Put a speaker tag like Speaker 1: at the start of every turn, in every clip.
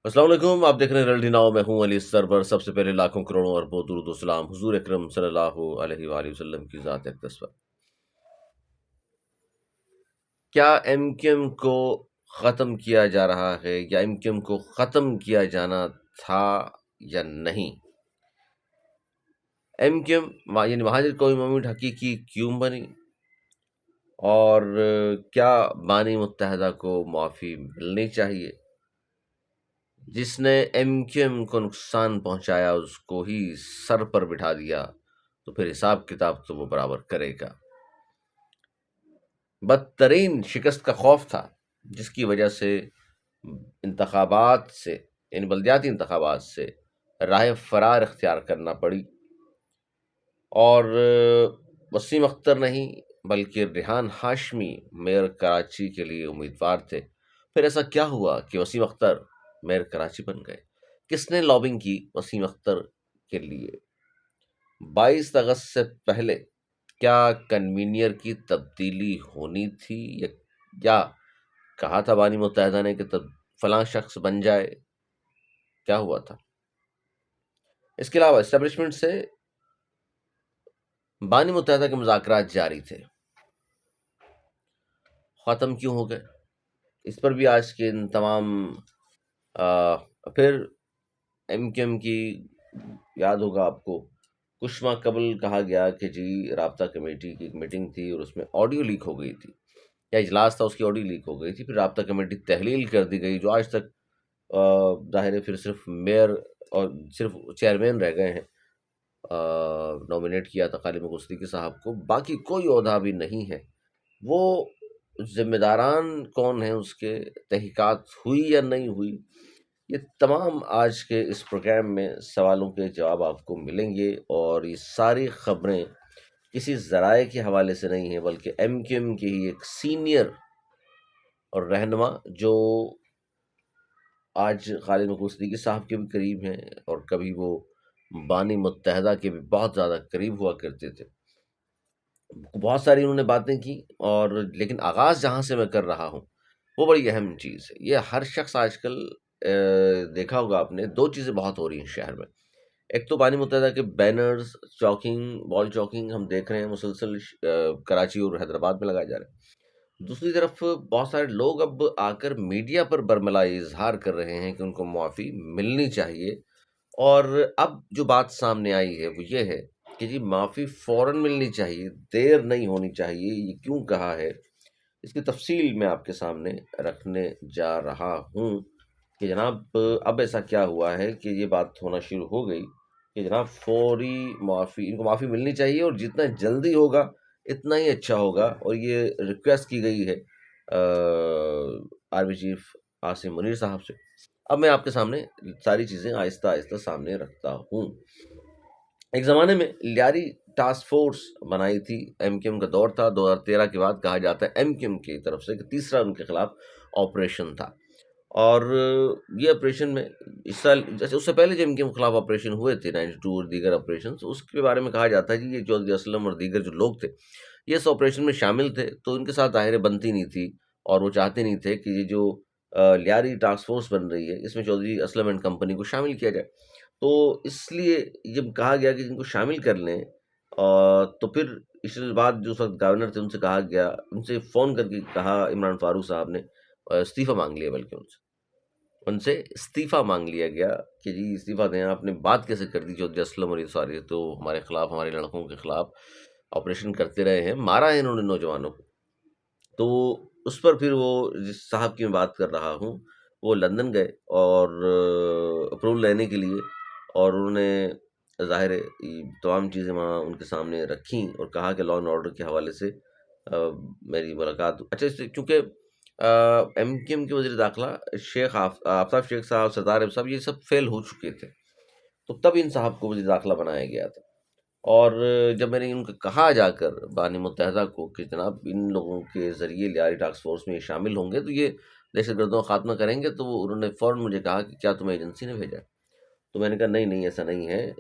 Speaker 1: السلام علیکم، آپ دیکھ رہے ہیں ریئلٹی ناؤ، میں ہوں علی سرور۔ سب سے پہلے لاکھوں کروڑوں اربوں درود و سلام حضور اکرم صلی اللہ علیہ وآلہ وسلم کی ذات اقدس پر۔ کیا ایم کیو ایم کو ختم کیا جا رہا ہے یا ایم کیو ایم کو ختم کیا جانا تھا یا نہیں؟ ایم کیو ایم یعنی مہاجر قومی موومنٹ حقیقی کیوں بنی، اور کیا بانی متحدہ کو معافی ملنی چاہیے؟ جس نے ایم کیو ایم کو نقصان پہنچایا اس کو ہی سر پر بٹھا دیا، تو پھر حساب کتاب تو وہ برابر کرے گا۔ بدترین شکست کا خوف تھا، جس کی وجہ سے انتخابات سے یعنی بلدیاتی انتخابات سے راہ فرار اختیار کرنا پڑی، اور وسیم اختر نہیں بلکہ ریحان ہاشمی میئر کراچی کے لیے امیدوار تھے۔ پھر ایسا کیا ہوا کہ وسیم اختر میئر کراچی بن گئے؟ کس نے لابنگ کی وسیم اختر کے لیے؟ 22 اگست سے پہلے کیا کنوینئر کی تبدیلی ہونی تھی، یا کہا تھا بانی متحدہ نے کہ فلاں شخص بن جائے؟ کیا ہوا تھا؟ اس کے علاوہ اسٹیبلشمنٹ سے بانی متحدہ کے مذاکرات جاری تھے، ختم کیوں ہو گئے؟ اس پر بھی آج کے ان تمام پھر ایم کیو ایم کی یاد ہوگا آپ کو، کچھ ماہ قبل کہا گیا کہ جی رابطہ کمیٹی کی ایک میٹنگ تھی اور اس میں آڈیو لیک ہو گئی تھی، یا اجلاس تھا اس کی آڈیو لیک ہو گئی تھی۔ پھر رابطہ کمیٹی تحلیل کر دی گئی، جو آج تک ظاہر ہے پھر صرف میئر اور صرف چیئرمین رہ گئے ہیں۔ نومینیٹ کیا تھا خالد صدیقی صاحب کو، باقی کوئی عہدہ بھی نہیں ہے۔ وہ ذمہ داران کون ہیں، اس کے تحقیقات ہوئی یا نہیں ہوئی، یہ تمام آج کے اس پروگرام میں سوالوں کے جواب آپ کو ملیں گے۔ اور یہ ساری خبریں کسی ذرائع کے حوالے سے نہیں ہیں، بلکہ ایم کیو ایم کی ہی ایک سینئر اور رہنما، جو آج خالد صدیقی صاحب کے بھی قریب ہیں اور کبھی وہ بانی متحدہ کے بھی بہت زیادہ قریب ہوا کرتے تھے، بہت ساری انہوں نے باتیں کی۔ اور لیکن آغاز جہاں سے میں کر رہا ہوں وہ بڑی اہم چیز ہے۔ یہ ہر شخص آج کل دیکھا ہوگا آپ نے، دو چیزیں بہت ہو رہی ہیں شہر میں۔ ایک تو بانی متحدہ کے بینرز، چاکنگ، وال چاکنگ ہم دیکھ رہے ہیں مسلسل کراچی اور حیدرآباد میں لگائے جا رہے ہیں۔ دوسری طرف بہت سارے لوگ اب آ کر میڈیا پر برملا اظہار کر رہے ہیں کہ ان کو معافی ملنی چاہیے۔ اور اب جو بات سامنے آئی ہے وہ یہ ہے کہ جی معافی فوراً ملنی چاہیے، دیر نہیں ہونی چاہیے۔ یہ کیوں کہا ہے، اس کی تفصیل میں آپ کے سامنے رکھنے جا رہا ہوں کہ جناب اب ایسا کیا ہوا ہے کہ یہ بات ہونا شروع ہو گئی کہ جناب فوری معافی، ان کو معافی ملنی چاہیے، اور جتنا جلدی ہوگا اتنا ہی اچھا ہوگا۔ اور یہ ریکویسٹ کی گئی ہے آرمی چیف عاصم منیر صاحب سے۔ اب میں آپ کے سامنے ساری چیزیں آہستہ آہستہ سامنے رکھتا ہوں۔ ایک زمانے میں لیاری ٹاسک فورس بنائی تھی، ایم کیو ایم کا دور تھا 2013 کے بعد، کہا جاتا ہے ایم کیو ایم کی طرف سے کہ تیسرا ان کے خلاف آپریشن تھا۔ اور یہ آپریشن میں اس سال، جیسے اس سے پہلے جو ایم کیو ایم کے خلاف آپریشن ہوئے تھے 92 اور دیگر آپریشن، اس کے بارے میں کہا جاتا ہے کہ یہ چودھری اسلم اور دیگر جو لوگ تھے یہ اس آپریشن میں شامل تھے، تو ان کے ساتھ ظاہر بنتی نہیں تھی، اور وہ چاہتے نہیں تھے کہ یہ جو لیاری ٹاسک فورس بن رہی ہے اس میں چودھری اسلم اینڈ کمپنی کو شامل کیا جائے۔ تو اس لیے جب کہا گیا کہ ان کو شامل کر لیں، تو پھر اس بعد جو اس وقت گورنر تھے ان سے کہا گیا، ان سے فون کر کے کہا عمران فاروق صاحب نے، استعفیٰ مانگ لیا، بلکہ ان سے استعفیٰ مانگ لیا گیا کہ جی استعفیٰ دیں، آپ نے بات کیسے کر دی؟ چودھری اسلم اور یہ سارے تو ہمارے خلاف، ہمارے لڑکوں کے خلاف آپریشن کرتے رہے ہیں، مارا ہے انہوں نے نوجوانوں کو۔ تو اس پر پھر وہ جس صاحب کی میں بات کر رہا ہوں وہ لندن گئے اور اپروول لینے کے لیے، اور انہوں نے ظاہر ہے تمام چیزیں وہاں ان کے سامنے رکھیں اور کہا کہ لا اینڈ آرڈر کے حوالے سے میری ملاقات۔ اچھا، اس سے چونکہ ایم کیو ایم کے وزیر داخلہ شیخ آفتاب شیخ صاحب، سردار ایب صاحب، یہ سب فیل ہو چکے تھے، تو تب ان صاحب کو وزیر داخلہ بنایا گیا تھا۔ اور جب میں نے ان کو کہا جا کر بانی متحدہ کو کہ جناب ان لوگوں کے ذریعے لیاری ٹاسک فورس میں یہ شامل ہوں گے تو یہ دہشت گردوں کا خاتمہ کریں گے، تو انہوں نے فوراً مجھے کہا کہ کیا تمہیں ایجنسی نے بھیجا؟ تو میں نے کہا نہیں نہیں، ایسا نہیں ہے،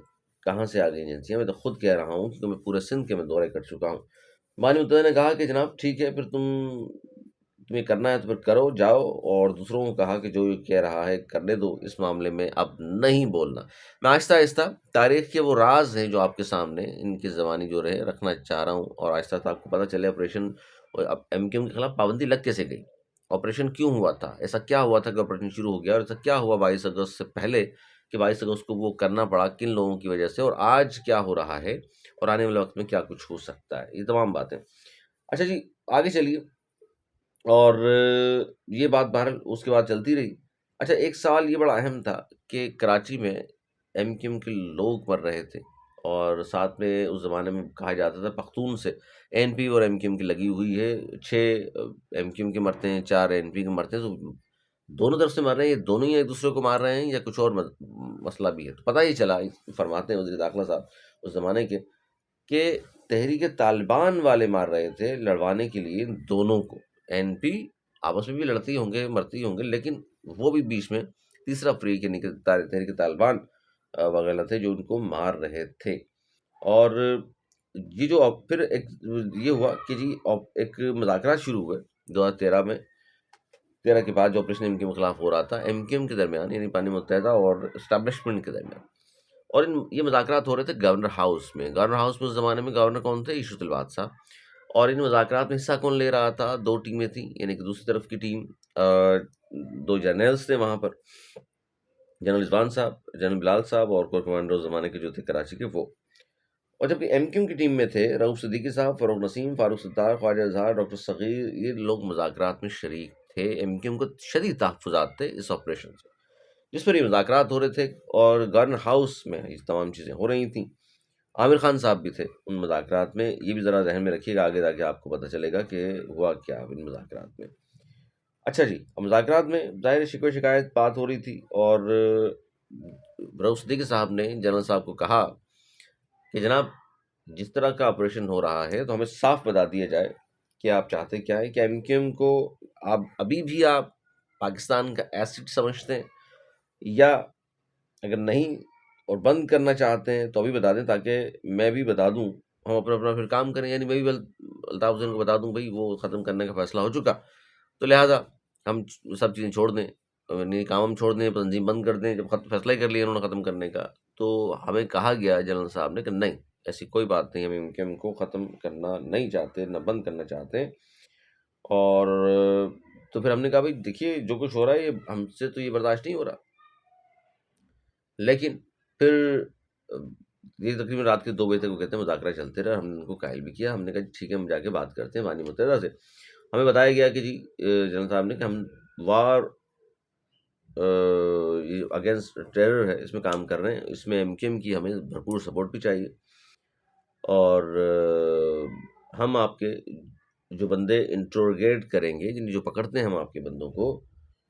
Speaker 1: کہاں سے آ گئی ایجنسیاں؟ میں تو خود کہہ رہا ہوں کیونکہ میں پورے سندھ کے میں دورے کر چکا ہوں۔ بانی متحدہ نے کہا کہ جناب ٹھیک ہے، پھر تم تمہیں کرنا ہے تو پھر کرو، جاؤ، اور دوسروں کو کہا کہ جو یہ کہہ رہا ہے کرنے دو، اس معاملے میں اب نہیں بولنا۔ میں آہستہ آہستہ تاریخ کے وہ راز ہیں جو آپ کے سامنے ان کی زبانی جو رہے رکھنا چاہ رہا ہوں، اور آہستہ آہستہ آپ کو پتہ چلے آپریشن اب ایم کیو ایم کے خلاف پابندی لگ کیسے گئی، آپریشن کیوں ہوا تھا، ایسا کیا ہوا تھا کہ آپریشن شروع ہو گیا، اور ایسا کیا ہوا 22 اگست سے پہلے کہ 22 اگست کو وہ کرنا پڑا کن لوگوں کی وجہ سے، اور آج کیا ہو رہا ہے، اور آنے والے وقت میں کیا کچھ ہو سکتا ہے، یہ تمام باتیں۔ اچھا جی، آگے چلیے، اور یہ بات بہرحال اس کے بعد چلتی رہی۔ اچھا، ایک سوال یہ بڑا اہم تھا کہ کراچی میں ایم کیو ایم کے لوگ مر رہے تھے، اور ساتھ میں اس زمانے میں کہا جاتا تھا پختون سے این پی اور ایم کیو ایم کی لگی ہوئی ہے، 6 ایم کیو ایم کے مرتے ہیں، 4 این پی کے مرتے ہیں، تو دونوں طرف سے مر رہے ہیں، یہ دونوں ہی ایک دوسرے کو مار رہے ہیں یا کچھ اور مسئلہ بھی ہے؟ تو پتہ ہی چلا، فرماتے ہیں وزیر داخلہ صاحب اس زمانے کے، کہ تحریک طالبان والے مار رہے تھے لڑوانے کے لیے دونوں کو، این پی آپس میں بھی لڑتی ہوں گے مرتی ہوں گے، لیکن وہ بھی بیچ میں تیسرا فریق یعنی کہ تحریک طالبان وغیرہ تھے جو ان کو مار رہے تھے۔ اور یہ جو پھر ایک یہ ہوا کہ جی ایک مذاکرات شروع ہوئے 2013 میں، 13 کے بعد جو آپریشن ایم کیو ایم کے خلاف ہو رہا تھا، ایم کیو ایم کے درمیان یعنی پانی متحدہ اور اسٹیبلشمنٹ کے درمیان، اور یہ مذاکرات ہو رہے تھے گورنر ہاؤس میں۔ گورنر ہاؤس میں اس زمانے میں گورنر کون تھے؟ عشرت الباد صاحب۔ اور ان مذاکرات میں حصہ کون لے رہا تھا؟ 2 ٹیمیں تھیں، یعنی کہ دوسری طرف کی ٹیم 2 جرنیلز تھے وہاں پر، جنرل رضوان صاحب، جنرل بلال صاحب، اور کور کمانڈر اس زمانے کے جو تھے کراچی کے وہ۔ اور جبکہ ایم کیو ایم کی ٹیم میں تھے رؤوف صدیقی صاحب، فاروق نسیم، فاروق ستار، خواجہ اظہار، ڈاکٹر صغیر، یہ لوگ مذاکرات میں شریک تھے۔ ایم کیو ایم کو شدید تحفظات تھے اس آپریشن سے، جس پر یہ مذاکرات ہو رہے تھے، اور گورنر ہاؤس میں یہ تمام چیزیں ہو رہی تھیں۔ عامر خان صاحب بھی تھے ان مذاکرات میں، یہ بھی ذرا ذہن میں رکھیے گا، آگے جا کے آپ کو پتہ چلے گا کہ ہوا کیا ان مذاکرات میں۔ اچھا جی، اب مذاکرات میں ظاہر شکوہ شکایت بات ہو رہی تھی، اور رؤوف صدیقی صاحب نے جنرل صاحب کو کہا کہ جناب جس طرح کا آپریشن ہو رہا ہے تو ہمیں صاف بتا دیا جائے کہ آپ چاہتے کیا ہے، کہ ایم کیو ایم کو آپ ابھی بھی آپ پاکستان کا ایسٹ سمجھتے ہیں، یا اگر نہیں اور بند کرنا چاہتے ہیں تو ابھی بتا دیں تاکہ میں بھی بتا دوں، ہم اپنا اپنا پھر کام کریں، یعنی میں بھی الطاف حسین کو بتا دوں بھائی وہ ختم کرنے کا فیصلہ ہو چکا، تو لہٰذا ہم سب چیزیں چھوڑ دیں، نہیں کام ہم چھوڑ دیں، تنظیم بند کر دیں، جب فیصلہ ہی کر لیا انہوں نے ختم کرنے کا۔ تو ہمیں کہا گیا جنرل صاحب نے کہ نہیں، ایسی کوئی بات نہیں، ہم ایم کیو ایم کو ختم کرنا نہیں چاہتے، نہ بند کرنا چاہتے۔ اور تو پھر ہم نے کہا بھائی دیکھیے جو کچھ ہو رہا ہے یہ ہم سے تو یہ برداشت نہیں ہو رہا، لیکن پھر یہ تقریباً رات کے 2 بجے تک وہ کہتے ہیں مذاکرہ چلتے رہے، ہم نے ان کو قائل بھی کیا، ہم نے کہا ٹھیک ہے ہم جا کے بات کرتے ہیں بانی متحدہ سے۔ ہمیں بتایا گیا کہ جی جنرل صاحب نے کہ ہم وار اگینسٹ ٹیرر ہے اس میں کام کر رہے ہیں، اس میں ایم کیو ایم کی ہمیں بھرپور سپورٹ بھی چاہیے، اور ہم آپ کے جو بندے انٹروگیٹ کریں گے، یعنی جو پکڑتے ہیں ہم آپ کے بندوں کو،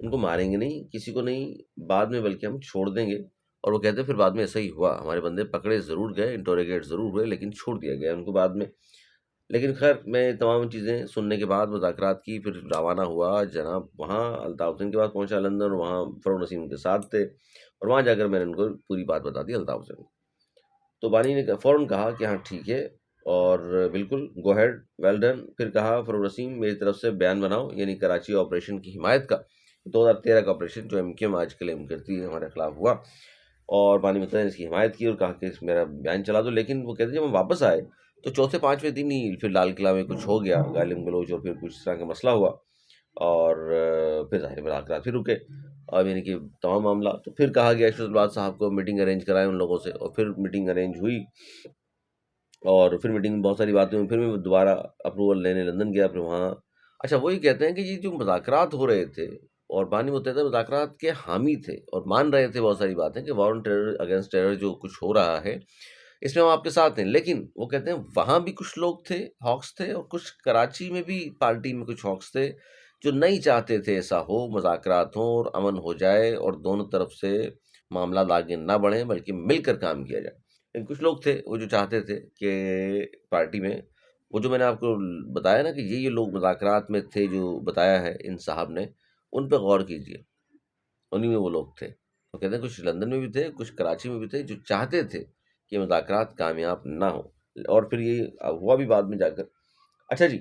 Speaker 1: ان کو ماریں گے نہیں، کسی کو نہیں بعد میں، بلکہ ہم چھوڑ دیں گے۔ اور وہ کہتے ہیں پھر بعد میں ایسا ہی ہوا، ہمارے بندے پکڑے ضرور گئے، انٹروگیٹ ضرور ہوئے، لیکن چھوڑ دیا گیا ان کو بعد میں۔ لیکن خیر میں تمام چیزیں سننے کے بعد مذاکرات کی پھر روانہ ہوا جناب، وہاں الطاف حسین کے پاس پہنچا لندن، وہاں فروغ نسیم کے ساتھ تھے، اور وہاں جا کر میں نے ان کو پوری بات بتا دی الطاف حسین کو۔ تو بانی نے فوراً کہا کہ ہاں ٹھیک ہے، اور بالکل گو ہیڈ، ویل ڈن۔ پھر کہا فروغ نسیم میری طرف سے بیان بناؤ، یعنی کراچی آپریشن کی حمایت کا، 2013 کا آپریشن جو ایم کیو ایم آج کلیم کرتی ہے ہمارے خلاف ہوا، اور بانی متحدہ نے اس کی حمایت کی اور کہا کہ میرا بیان چلا دو۔ لیکن وہ کہتے ہیں جب ہم واپس آئے تو چوتھے 5ویں دن ہی پھر لال قلعہ میں کچھ ہو گیا، گالم گلوچ اور پھر کچھ اس طرح کا مسئلہ ہوا، اور پھر ظاہر مذاکرات پھر رکے، اور یعنی کہ تمام معاملہ، تو پھر کہا گیا اشرت الباد صاحب کو میٹنگ ارینج کرائے ان لوگوں سے، اور پھر میٹنگ ارینج ہوئی، اور پھر میٹنگ میں بہت ساری باتیں ہوئی، پھر میں دوبارہ اپروول لینے لندن گیا، پھر وہاں اچھا وہی کہتے ہیں کہ یہ جو مذاکرات ہو رہے تھے، اور بانی متحدہ مذاکرات کے حامی تھے اور مان رہے تھے بہت ساری باتیں کہ وار آن ٹیرر اگینسٹ ٹیرر جو کچھ ہو رہا ہے اس میں ہم آپ کے ساتھ ہیں، لیکن وہ کہتے ہیں وہاں بھی کچھ لوگ تھے، ہاکس تھے، اور کچھ کراچی میں بھی پارٹی میں کچھ ہاکس تھے جو نہیں چاہتے تھے ایسا ہو، مذاکرات ہوں اور امن ہو جائے اور دونوں طرف سے معاملات آگے نہ بڑھیں بلکہ مل کر کام کیا جائے۔ لیکن کچھ لوگ تھے وہ جو چاہتے تھے کہ پارٹی میں، وہ جو میں نے آپ کو بتایا نا کہ یہ لوگ مذاکرات میں تھے جو بتایا ہے ان صاحب نے، ان پہ غور کیجئے، انہی میں وہ لوگ تھے۔ وہ کہتے ہیں کچھ لندن میں بھی تھے، کچھ کراچی میں بھی تھے جو چاہتے تھے کہ مذاکرات کامیاب نہ ہوں، اور پھر یہ ہوا بھی بعد میں جا کر۔ اچھا جی،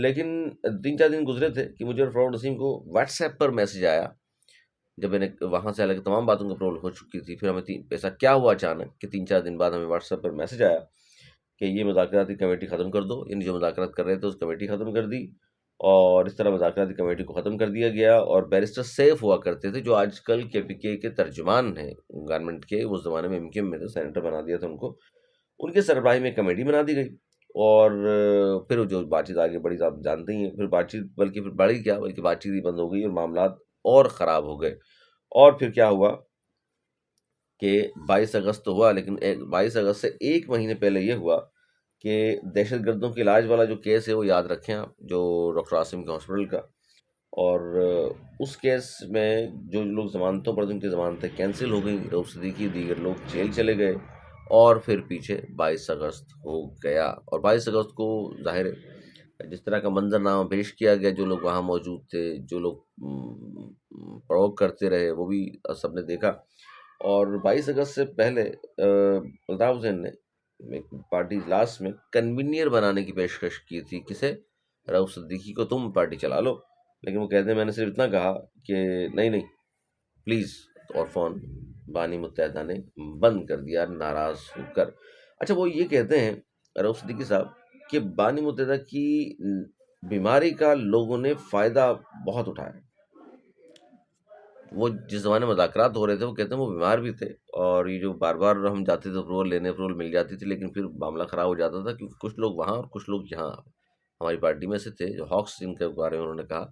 Speaker 1: لیکن 3-4 دن گزرے تھے کہ مجھے اور فروغ نسیم کو واٹس ایپ پر میسج آیا، جب میں نے وہاں سے حالانکہ تمام باتوں کی اپروول ہو چکی تھی، پھر ہمیں ایسا کیا ہوا اچانک کہ 3-4 دن بعد ہمیں واٹس ایپ پر میسج آیا کہ یہ مذاکراتی کمیٹی ختم کر دو، یعنی جو مذاکرات کر رہے تھے اس کمیٹی ختم کر دی، اور اس طرح مذاکراتی کمیٹی کو ختم کر دیا گیا، اور بیرسٹر سیف ہوا کرتے تھے جو آج کل کے پی کے ترجمان ہیں گورنمنٹ کے، اس زمانے میں ایم کیو ایم میں تھے، سینیٹر بنا دیا تھا ان کو، ان کے سربراہی میں کمیٹی بنا دی گئی، اور پھر جو بات چیت آگے بڑھی آپ جانتے ہی ہیں، پھر بات چیت بلکہ پھر بڑھی کیا، بلکہ بات چیت ہی بند ہو گئی اور معاملات اور خراب ہو گئے، اور پھر کیا ہوا کہ 22 اگست تو ہوا، لیکن 22 اگست سے ایک مہینے پہلے یہ ہوا کہ دہشت گردوں کے علاج والا جو کیس ہے وہ یاد رکھیں آپ، جو ڈاکٹر عاصم کے ہاسپٹل کا، اور اس کیس میں جو لوگ ضمانتوں پر، جن کی ضمانتیں کینسل ہو گئیں، رؤف صدیقی دیگر لوگ جیل چلے گئے، اور پھر پیچھے 22 اگست ہو گیا، اور 22 اگست کو ظاہر ہے جس طرح کا منظر نامہ پیش کیا گیا، جو لوگ وہاں موجود تھے، جو لوگ پروک کرتے رہے، وہ بھی سب نے دیکھا، اور 22 اگست سے پہلے الطاف حسین نے ایک پارٹی اجلاس میں کنوینئر بنانے کی پیشکش کی تھی، کسے؟ رؤف صدیقی کو، تم پارٹی چلا لو، لیکن وہ کہتے ہیں میں نے صرف اتنا کہا کہ نہیں نہیں پلیز، اور فون بانی متحدہ نے بند کر دیا ناراض ہو کر۔ اچھا، وہ یہ کہتے ہیں رؤف صدیقی صاحب کہ بانی متحدہ کی بیماری کا لوگوں نے فائدہ بہت اٹھایا، وہ جس زمانے مذاکرات ہو رہے تھے وہ کہتے ہیں وہ بیمار بھی تھے، اور یہ جو بار بار ہم جاتے تھے اپروول لینے، اپروول مل جاتی تھی، لیکن پھر معاملہ خراب ہو جاتا تھا، کیونکہ کچھ لوگ وہاں اور کچھ لوگ یہاں ہماری پارٹی میں سے تھے، جو ہاکس جن کے بارے میں انہوں نے کہا،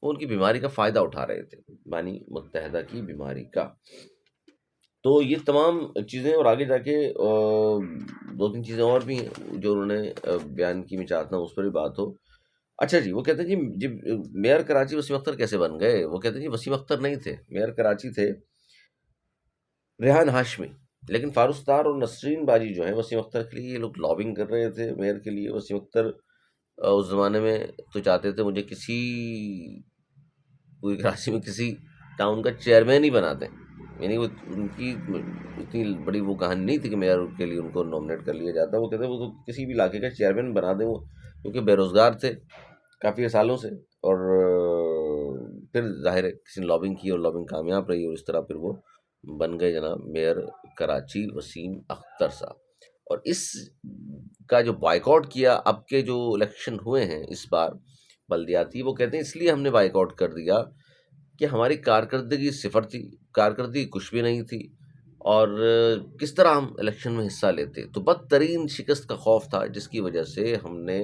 Speaker 1: وہ ان کی بیماری کا فائدہ اٹھا رہے تھے، بانی متحدہ کی بیماری کا۔ تو یہ تمام چیزیں، اور آگے جا کے 2-3 چیزیں اور بھی ہیں جو انہوں نے بیان کی، میں چاہتا ہوں اس پر بھی بات ہو۔ اچھا جی، وہ کہتے ہیں جی میئر کراچی وسیم اختر کیسے بن گئے؟ وہ کہتے ہیں جی وسیم اختر نہیں تھے، میئر کراچی تھے ریحان ہاشمی، لیکن فاروق ستار اور نسرین باجی جو ہیں وسیم اختر کے لیے، یہ لوگ لابنگ کر رہے تھے میئر کے لیے۔ وسیم اختر اس زمانے میں تو چاہتے تھے مجھے کسی پوری کراچی میں کسی ٹاؤن کا چیئرمین ہی بنا دیں، یعنی وہ ان کی اتنی بڑی وہ کہانی نہیں تھی کہ میئر کے لیے ان کو نامنیٹ کر لیا جاتا، وہ کہتے ہیں وہ تو کسی بھی علاقے کا چیئرمین بنا دیں، وہ کیونکہ بے روزگار تھے کافی سالوں سے، اور پھر ظاہر ہے کسی نے لابنگ کی اور لابنگ کامیاب رہی، اور اس طرح پھر وہ بن گئے جناب میئر کراچی وسیم اختر صاحب۔ اور اس کا جو بائیکاٹ کیا اب کے جو الیکشن ہوئے ہیں اس بار بلدیاتی، وہ کہتے ہیں اس لیے ہم نے بائیکاٹ کر دیا کہ ہماری کارکردگی صفر تھی، کارکردگی کچھ بھی نہیں تھی، اور کس طرح ہم الیکشن میں حصہ لیتے، تو بدترین شکست کا خوف تھا، جس کی وجہ سے ہم نے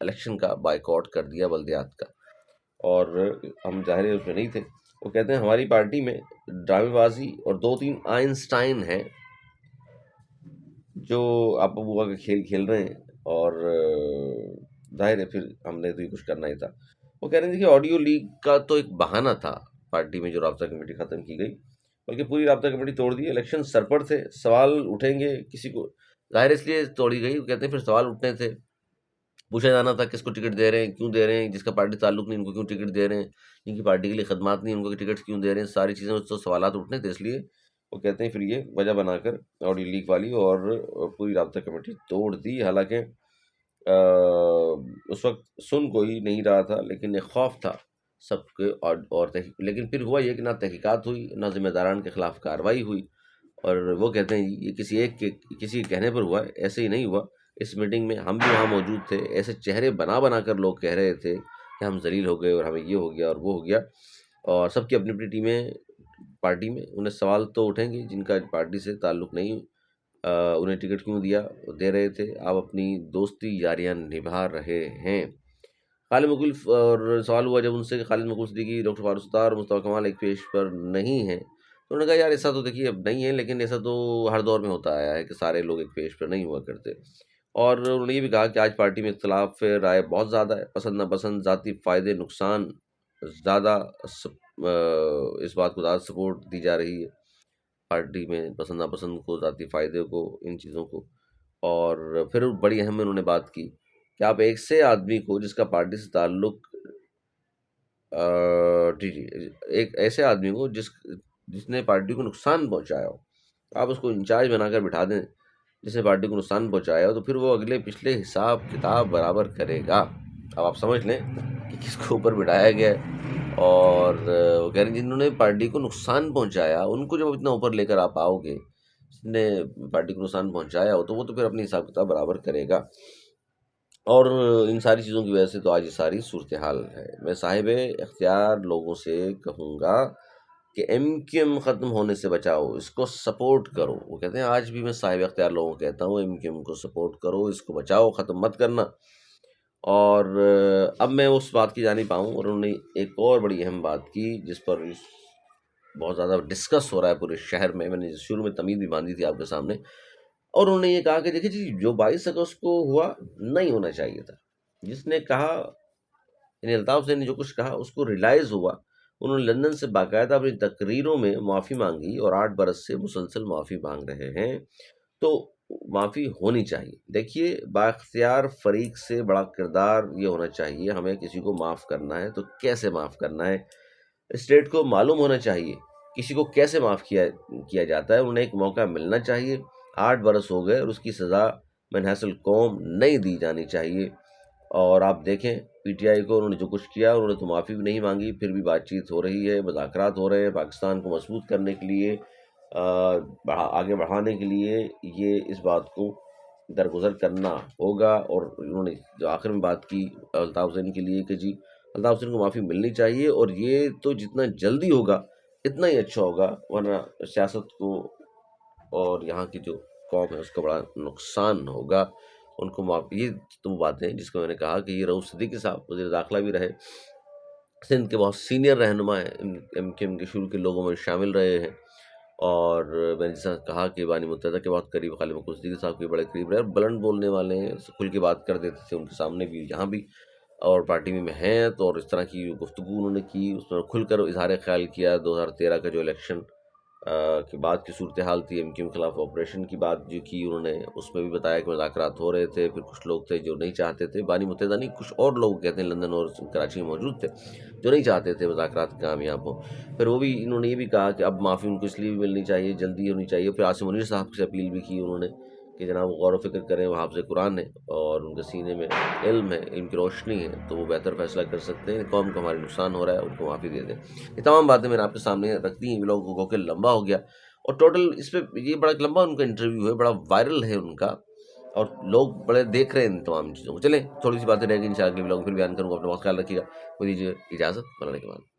Speaker 1: الیکشن کا بائیکاٹ کر دیا بلدیات کا، اور ہم ظاہر اس میں نہیں تھے۔ وہ کہتے ہیں ہماری پارٹی میں ڈرامے بازی اور 2-3 آئنسٹائن ہیں جو آپ ابوا کا کھیل کھیل رہے ہیں، اور ظاہر ہے پھر ہم نے تو یہ کچھ کرنا ہی تھا۔ وہ کہہ رہے تھے کہ آڈیو لیک کا تو ایک بہانہ تھا پارٹی میں جو رابطہ کمیٹی ختم کی گئی، بلکہ پوری رابطہ کمیٹی توڑ دی، الیکشن سر پر تھے، سوال اٹھیں گے کسی کو، ظاہر اس لیے توڑی گئی، وہ کہتے ہیں پھر سوال اٹھنے تھے، پوچھا جانا تھا کس کو ٹکٹ دے رہے ہیں، کیوں دے رہے ہیں، جس کا پارٹی تعلق نہیں ان کو کیوں ٹکٹ دے رہے ہیں، جن کی پارٹی کے لیے خدمات نہیں ان کو ٹکٹ کیوں دے رہے ہیں، ساری چیزیں تو سوالات اٹھنے تھے، اس لیے وہ کہتے ہیں پھر یہ وجہ بنا کر آڈیو لیک والی اور پوری رابطہ کمیٹی توڑ دی۔ حالانکہ اس وقت سن کوئی نہیں رہا تھا، لیکن ایک خوف تھا سب کے، اور لیکن پھر ہوا یہ کہ نہ تحقیقات ہوئی، نہ ذمہ داران کے خلاف کارروائی ہوئی، اور وہ کہتے ہیں یہ کسی ایک کے کسی کے کہنے پر ہوا ہے، ایسے ہی نہیں ہوا۔ اس میٹنگ میں ہم بھی وہاں موجود تھے، ایسے چہرے بنا بنا کر لوگ کہہ رہے تھے کہ ہم ذلیل ہو گئے اور ہمیں یہ ہو گیا اور وہ ہو گیا، اور سب کی اپنی اپنی ٹیمیں پارٹی میں، انہیں سوال تو اٹھیں گے جن کا پارٹی سے تعلق نہیں، انہیں ٹکٹ کیوں دیا، دے رہے تھے، آپ اپنی دوستی یاریاں نبھا رہے ہیں۔ خالد مغل، اور سوال ہوا جب ان سے کہ خالد مغل صدیقی، ڈاکٹر فاروق ستار اور مصطفیٰ کمال ایک پیج پر نہیں ہیں، تو انہوں نے کہا یار ایسا تو دیکھیے اب نہیں ہے، لیکن ایسا تو ہر دور میں ہوتا آیا ہے کہ سارے لوگ ایک پیج پر نہیں ہوا کرتے، اور انہوں نے یہ بھی کہا کہ آج پارٹی میں اختلاف رائے بہت زیادہ ہے، پسند ناپسند، ذاتی فائدے نقصان زیادہ، اس بات کو زیادہ سپورٹ دی جا رہی ہے پارٹی میں، پسند ناپسند کو، ذاتی فائدے کو، ان چیزوں کو، اور پھر بڑی اہم انہوں نے بات کی کہ آپ ایک سے آدمی کو جس کا پارٹی سے تعلق، جی جی، ایک ایسے آدمی کو جس نے پارٹی کو نقصان پہنچایا ہو، آپ اس کو انچارج بنا کر بٹھا دیں، جس نے پارٹی کو نقصان پہنچایا ہو تو پھر وہ اگلے پچھلے حساب کتاب برابر کرے گا۔ اب آپ سمجھ لیں کہ کس کو اوپر بٹھایا گیا ہے، اور وہ کہہ رہے ہیں جنہوں نے پارٹی کو نقصان پہنچایا ان کو جب اتنا اوپر لے کر آپ آؤ گے، جس نے پارٹی کو نقصان پہنچایا ہو تو وہ تو پھر اپنی حساب کتاب برابر کرے گا۔ اور ان ساری چیزوں کی وجہ سے تو آج یہ ساری صورتحال ہے۔ میں صاحب اختیار لوگوں سے کہوں گا کہ ایم کیو ایم ختم ہونے سے بچاؤ، اس کو سپورٹ کرو۔ وہ کہتے ہیں آج بھی میں صاحب اختیار لوگوں کو کہتا ہوں ایم کیو ایم کو سپورٹ کرو، اس کو بچاؤ، ختم مت کرنا۔ اور اب میں اس بات کی جانب آؤں، اور انہوں نے ایک اور بڑی اہم بات کی جس پر بہت زیادہ ڈسکس ہو رہا ہے پورے شہر میں نے شروع میں تمید بھی باندھی تھی آپ کے سامنے، اور انہوں نے یہ کہا کہ دیکھیے جی جو 22 اگست کو ہوا نہیں ہونا چاہیے تھا۔ جس نے کہا، یعنی الطاف حسین نے جو کچھ کہا اس کو ریلائز ہوا، انہوں نے لندن سے باقاعدہ اپنی تقریروں میں معافی مانگی اور 8 برس سے مسلسل معافی مانگ رہے ہیں، تو معافی ہونی چاہیے۔ دیکھیے بااختیار فریق سے بڑا کردار یہ ہونا چاہیے، ہمیں کسی کو معاف کرنا ہے تو کیسے معاف کرنا ہے، اسٹیٹ کو معلوم ہونا چاہیے کسی کو کیسے معاف کیا جاتا ہے، انہیں ایک موقع ملنا چاہیے۔ 8 برس ہو گئے اور اس کی سزا منحص القوم نہیں دی جانی چاہیے۔ اور آپ دیکھیں پی ٹی آئی کو انہوں نے جو کچھ کیا، انہوں نے تو معافی بھی نہیں مانگی، پھر بھی بات چیت ہو رہی ہے، مذاکرات ہو رہے ہیں پاکستان کو مضبوط کرنے کے لیے، آگے بڑھانے کے لیے یہ اس بات کو درگزر کرنا ہوگا۔ اور انہوں نے جو آخر میں بات کی الطاف حسین کے لیے کہ جی الطاف حسین کو معافی ملنی چاہیے، اور یہ تو جتنا جلدی ہوگا اتنا ہی اچھا ہوگا، ورنہ سیاست کو اور یہاں کی جو قوم ہے اس کا بڑا نقصان ہوگا۔ ان کو معافی، یہ تو وہ باتیں جس کو میں نے کہا کہ یہ رؤوف صدیقی صاحب وزیر داخلہ بھی رہے، سندھ کے بہت سینئر رہنما ہیں، ایم کیو ایم کے شروع کے لوگوں میں شامل رہے ہیں، اور میں نے جیسا کہا کہ بانی متحدہ کے بہت قریب، خالد مقدس صدیقی صاحب کے بڑے قریب رہے، اور بلند بولنے والے ہیں، کھل کے بات کر دیتے تھے ان کے سامنے بھی یہاں بھی، اور پارٹی میں ہیں تو، اور اس طرح کی گفتگو انہوں نے کی، اس میں کھل کر اظہار خیال کیا۔ 2013 کا جو الیکشن کے بعد کی صورتحال تھی، ایم کیو ایم کے خلاف آپریشن کی بات جو کی انہوں نے، اس میں بھی بتایا کہ مذاکرات ہو رہے تھے، پھر کچھ لوگ تھے جو نہیں چاہتے تھے، بانی متحدہ نہیں کچھ اور لوگ کہتے ہیں لندن اور کراچی میں موجود تھے جو نہیں چاہتے تھے مذاکرات کامیاب ہوں۔ پھر وہ بھی انہوں نے یہ بھی کہا کہ اب معافی ان کو اس لیے بھی ملنی چاہیے، جلدی ہونی چاہیے۔ پھر عاصم منیر صاحب سے اپیل بھی کی انہوں نے کہ جناب وہ غور و فکر کریں، وہ حافظ قرآن ہے اور ان کے سینے میں علم ہے، علم کی روشنی ہے، تو وہ بہتر فیصلہ کر سکتے ہیں، قوم کو ہمارے نقصان ہو رہا ہے، ان کو معافی دے دیں۔ یہ تمام باتیں میں نے آپ کے سامنے رکھ دی ہیں، لوگوں کو کہ لمبا ہو گیا، اور ٹوٹل اس پہ یہ بڑا لمبا ان کا انٹرویو ہے، بڑا وائرل ہے ان کا، اور لوگ بڑے دیکھ رہے ہیں ان تمام چیزوں کو۔ چلیں تھوڑی سی باتیں رہ گئی، انشاءاللہ اگلے ولاگ میں پھر بیان کروں گا، اپنا بہت خیال رکھیے گا، مجھے دیجیے اجازت، بنانے کے بعد۔